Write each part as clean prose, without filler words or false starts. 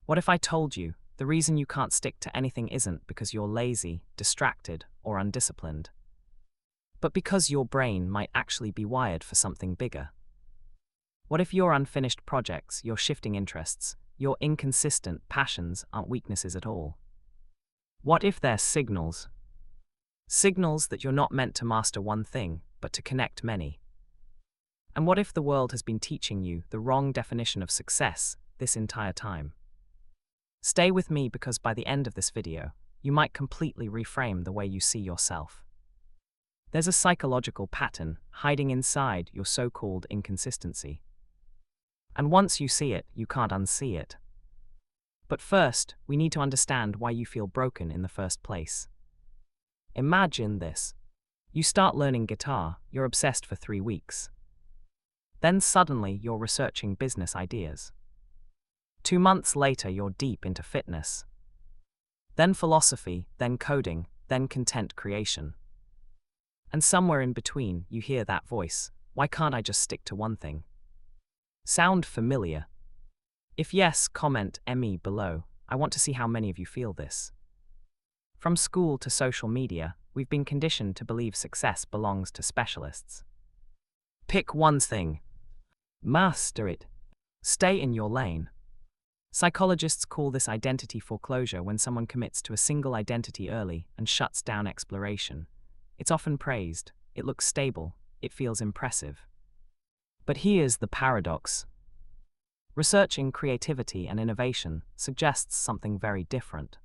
What if I told you the reason you can't stick to anything isn't because you're lazy, distracted, or undisciplined, but because your brain might actually be wired for something bigger? What if your unfinished projects, your shifting interests, your inconsistent passions aren't weaknesses at all? What if they're signals? Signals that you're not meant to master one thing, but to connect many. And what if the world has been teaching you the wrong definition of success this entire time? Stay with me, because by the end of this video, you might completely reframe the way you see yourself. There's a psychological pattern hiding inside your so-called inconsistency. And once you see it, you can't unsee it. But first, we need to understand why you feel broken in the first place. Imagine this. You start learning guitar, you're obsessed for 3 weeks. Then suddenly you're researching business ideas. 2 months later you're deep into fitness. Then philosophy, then coding, then content creation. And somewhere in between you hear that voice, why can't I just stick to one thing? Sound familiar? If yes, comment ME below. I want to see how many of you feel this. From school to social media, we've been conditioned to believe success belongs to specialists. Pick one thing. Master it. Stay in your lane. Psychologists call this identity foreclosure when someone commits to a single identity early and shuts down exploration. It's often praised, it looks stable, it feels impressive. But here's the paradox. Research in creativity and innovation suggests something very different.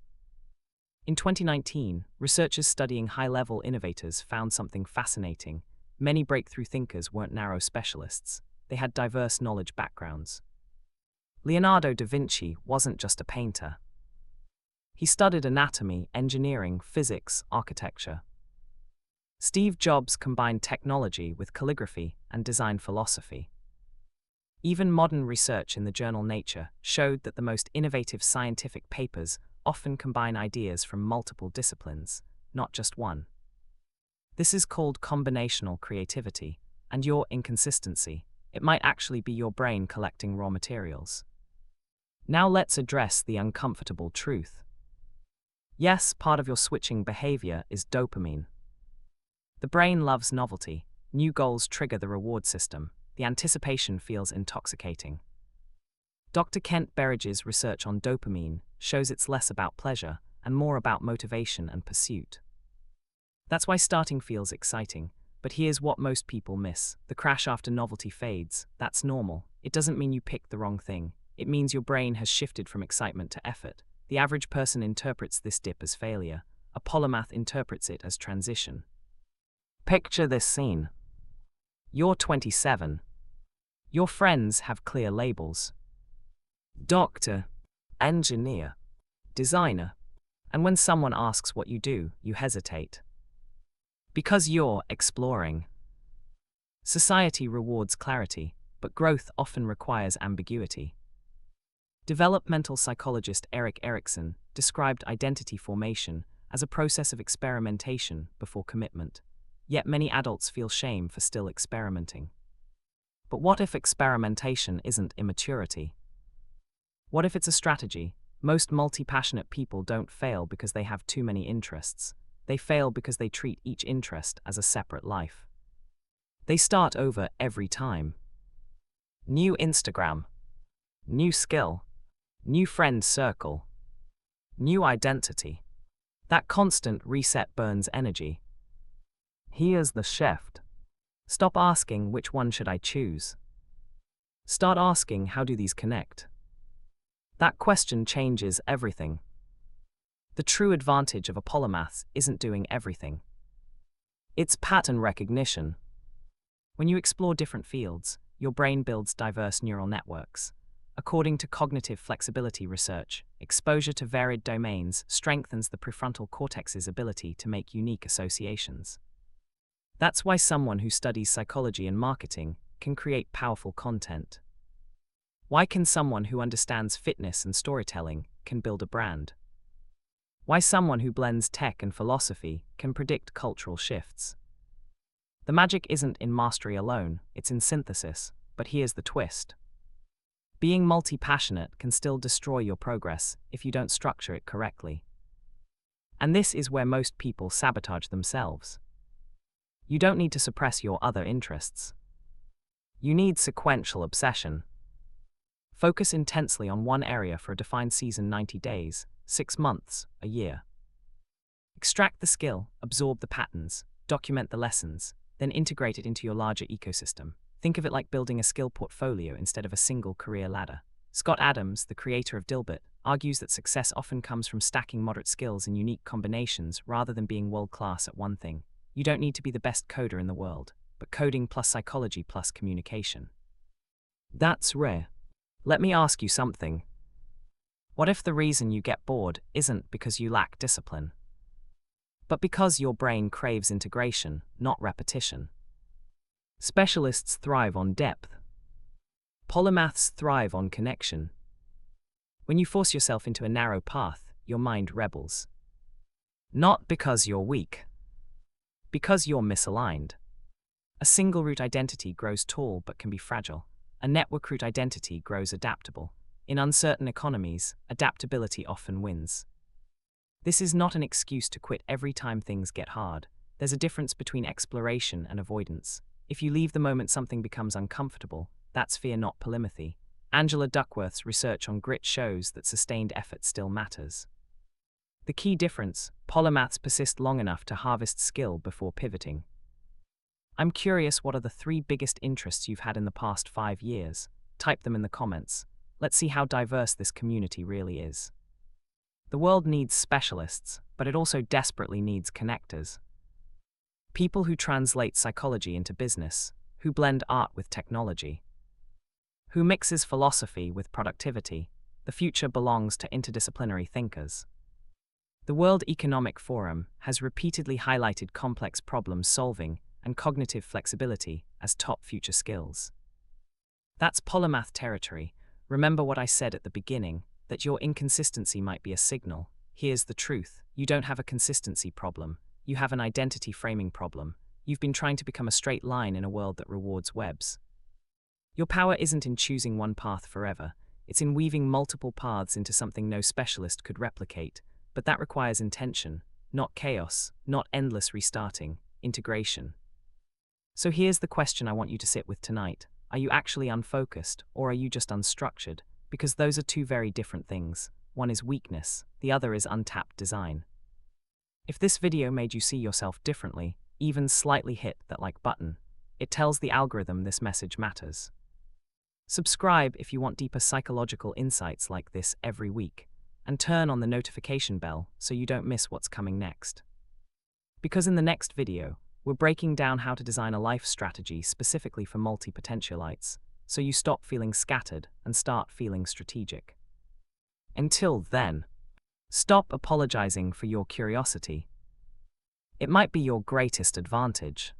In 2019, researchers studying high-level innovators found something fascinating. Many breakthrough thinkers weren't narrow specialists. They had diverse knowledge backgrounds. Leonardo da Vinci wasn't just a painter. He studied anatomy, engineering, physics, architecture. Steve Jobs combined technology with calligraphy and design philosophy. Even modern research in the journal Nature showed that the most innovative scientific papers often combine ideas from multiple disciplines, not just one. This is called combinational creativity, and your inconsistency, it might actually be your brain collecting raw materials. Now let's address the uncomfortable truth. Yes, part of your switching behavior is dopamine. The brain loves novelty. New goals trigger the reward system. The anticipation feels intoxicating. Dr. Kent Berridge's research on dopamine shows it's less about pleasure and more about motivation and pursuit. That's why starting feels exciting, but here's what most people miss. The crash after novelty fades. That's normal. It doesn't mean you picked the wrong thing. It means your brain has shifted from excitement to effort. The average person interprets this dip as failure. A polymath interprets it as transition. Picture this scene. You're 27. Your friends have clear labels. Doctor, engineer, designer. And when someone asks what you do, you hesitate. Because you're exploring. Society rewards clarity, but growth often requires ambiguity. Developmental psychologist Erik Erikson described identity formation as a process of experimentation before commitment. Yet many adults feel shame for still experimenting. But what if experimentation isn't immaturity? What if it's a strategy? Most multi-passionate people don't fail because they have too many interests. They fail because they treat each interest as a separate life. They start over every time. New Instagram. New skill. New friend circle. New identity. That constant reset burns energy. Here's the shift. Stop asking which one should I choose. Start asking, how do these connect? That question changes everything. The true advantage of a polymath isn't doing everything. It's pattern recognition. When you explore different fields, your brain builds diverse neural networks. According to cognitive flexibility research, exposure to varied domains strengthens the prefrontal cortex's ability to make unique associations. That's why someone who studies psychology and marketing can create powerful content. Why can someone who understands fitness and storytelling can build a brand? Why someone who blends tech and philosophy can predict cultural shifts? The magic isn't in mastery alone, it's in synthesis, but here's the twist. Being multi-passionate can still destroy your progress if you don't structure it correctly. And this is where most people sabotage themselves. You don't need to suppress your other interests. You need sequential obsession. Focus intensely on one area for a defined season: 90 days, 6 months, a year. Extract the skill, absorb the patterns, document the lessons, then integrate it into your larger ecosystem. Think of it like building a skill portfolio instead of a single career ladder. Scott Adams, the creator of Dilbert, argues that success often comes from stacking moderate skills in unique combinations rather than being world-class at one thing. You don't need to be the best coder in the world, but coding plus psychology plus communication. That's rare. Let me ask you something. What if the reason you get bored isn't because you lack discipline, but because your brain craves integration, not repetition? Specialists thrive on depth. Polymaths thrive on connection. When you force yourself into a narrow path, your mind rebels. Not because you're weak, because you're misaligned. A single root identity grows tall but can be fragile. A network root identity grows adaptable. In uncertain economies, adaptability often wins. This is not an excuse to quit every time things get hard. There's a difference between exploration and avoidance. If you leave the moment something becomes uncomfortable, that's fear, not polymathy. Angela Duckworth's research on grit shows that sustained effort still matters. The key difference: polymaths persist long enough to harvest skill before pivoting. I'm curious, what are the 3 biggest interests you've had in the past 5 years? Type them in the comments. Let's see how diverse this community really is. The world needs specialists, but it also desperately needs connectors. People who translate psychology into business, who blend art with technology, who mixes philosophy with productivity. The future belongs to interdisciplinary thinkers. The World Economic Forum has repeatedly highlighted complex problem solving and cognitive flexibility as top future skills. That's polymath territory. Remember what I said at the beginning, that your inconsistency might be a signal. Here's the truth: you don't have a consistency problem. You have an identity framing problem. You've been trying to become a straight line in a world that rewards webs. Your power isn't in choosing one path forever. It's in weaving multiple paths into something no specialist could replicate. But that requires intention, not chaos, not endless restarting, integration. So here's the question I want you to sit with tonight. Are you actually unfocused, or are you just unstructured? Because those are 2 very different things. One is weakness, the other is untapped design. If this video made you see yourself differently, even slightly hit that like button. It tells the algorithm this message matters. Subscribe if you want deeper psychological insights like this every week, and turn on the notification bell so you don't miss what's coming next. Because in the next video, we're breaking down how to design a life strategy specifically for multi-potentialites, so you stop feeling scattered and start feeling strategic. Until then, stop apologizing for your curiosity. It might be your greatest advantage.